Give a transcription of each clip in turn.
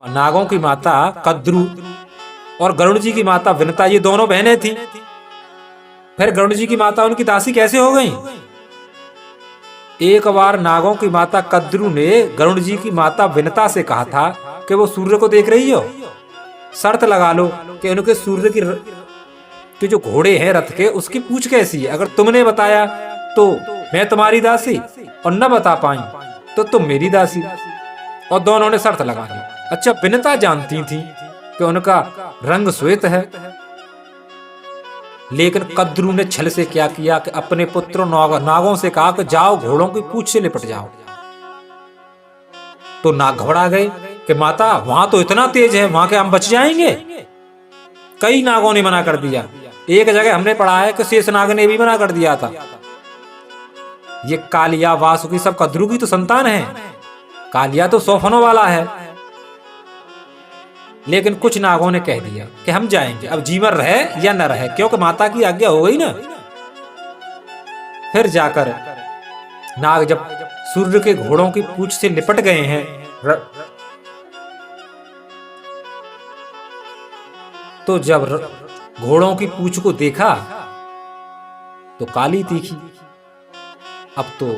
नागों की माता कद्रू और गरुड़ जी की माता विनता, ये दोनों बहनें थी। फिर गरुड़ जी की माता उनकी दासी कैसे हो गई? एक बार नागों की माता कद्रू ने गरुड़ जी की माता विनता से कहा था कि वो सूर्य को देख रही हो, शर्त लगा लो कि उनके सूर्य के जो घोड़े हैं रथ के, उसकी पूंछ कैसी है। अगर तुमने बताया तो मैं तुम्हारी दासी, और न बता पाई तो तुम मेरी दासी। और दोनों ने शर्त लगा ली। अच्छा, विनता जानती थी कि उनका रंग श्वेत है, लेकिन कद्रू ने छल से क्या किया कि अपने पुत्रों नागों से कहा कि जाओ घोड़ों की पूंछ से लिपट जाओ। तो नाग घबरा गए कि माता वहां तो इतना तेज है, वहां के हम बच जाएंगे। कई नागों ने मना कर दिया। एक जगह हमने पढ़ा है कि शेषनाग ने भी मना कर दिया था। ये कालिया वासुकी सब कद्रू की तो संतान है। कालिया तो 100 फनों वाला है, लेकिन कुछ नागों ने कह दिया कि हम जाएंगे, अब जीवन रहे या न रहे, क्योंकि माता की आज्ञा हो गई ना। फिर जाकर नाग जब सूर्य के घोड़ों की पूंछ से लिपट गए हैं, तो जब घोड़ों की पूंछ को देखा तो काली तीखी। अब तो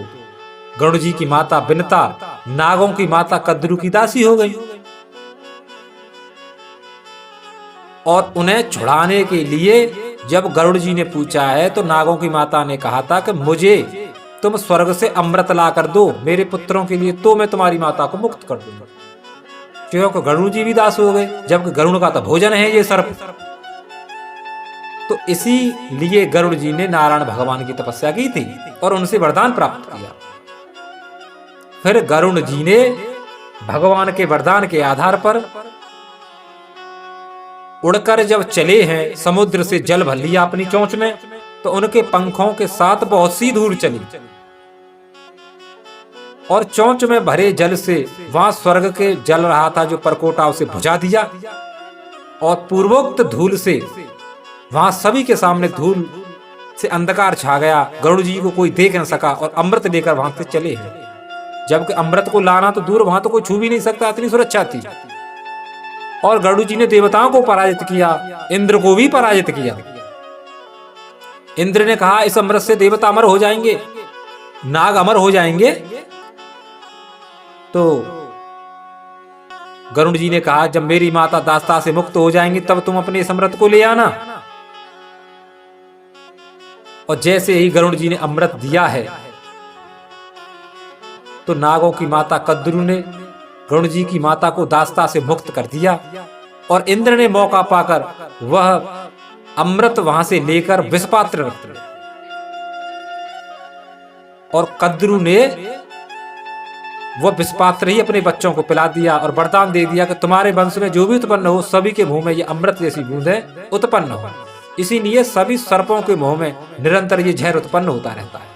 गरुड़ जी की माता विनता नागों की माता कद्रू की दासी हो गई, और उन्हें छुड़ाने के लिए जब गरुड़ जी ने पूछा है तो नागों की माता ने कहा था कि मुझे तुम स्वर्ग से अमृत ला कर दो मेरे पुत्रों के लिए, तो मैं तुम्हारी माता को मुक्त कर दूंगा। क्योंकि गरुड़ जी भी दास हो गए, जबकि गरुड़ का तो भोजन है ये सर्प। तो इसीलिए गरुड़ जी ने नारायण भगवान की तपस्या की थी और उनसे वरदान प्राप्त किया। फिर गरुड़ जी ने भगवान के वरदान के आधार पर उड़कर जब चले हैं, समुद्र से जल भर लिया अपनी चोंच में, तो उनके पंखों के साथ बहुत सी दूर चली और चोंच में भरे जल से वहां स्वर्ग के जल रहा था जो परकोटा, उसे बुझा दिया। और पूर्वोक्त धूल से वहां सभी के सामने धूल से अंधकार छा गया। गरुड़ जी को कोई देख न सका और अमृत लेकर वहां से चले हैं। जबकि अमृत को लाना तो दूर, वहां तो कोई छू भी नहीं सकता, इतनी सुरक्षा थी। और गरुड़ जी ने देवताओं को पराजित किया, इंद्र को भी पराजित किया। इंद्र ने कहा इस अमृत से देवता अमर हो जाएंगे, नाग अमर हो जाएंगे। तो गरुड़ जी ने कहा जब मेरी माता दास्ता से मुक्त हो जाएंगी तब तुम अपने इस अमृत को ले आना। और जैसे ही गरुड़ जी ने अमृत दिया है तो नागों की माता कद्रू ने गरुड़ जी की माता को दास्ता से मुक्त कर दिया। और इंद्र ने मौका पाकर वह अमृत वहां से लेकर विषपात्र रख दिया। और कद्रू ने वह विषपात्र ही अपने बच्चों को पिला दिया और वरदान दे दिया कि तुम्हारे वंश में जो भी उत्पन्न हो सभी के मुंह में ये अमृत जैसी बूंदें उत्पन्न हो। इसीलिए सभी सर्पों के मुंह में निरंतर ये जहर उत्पन्न होता रहता है।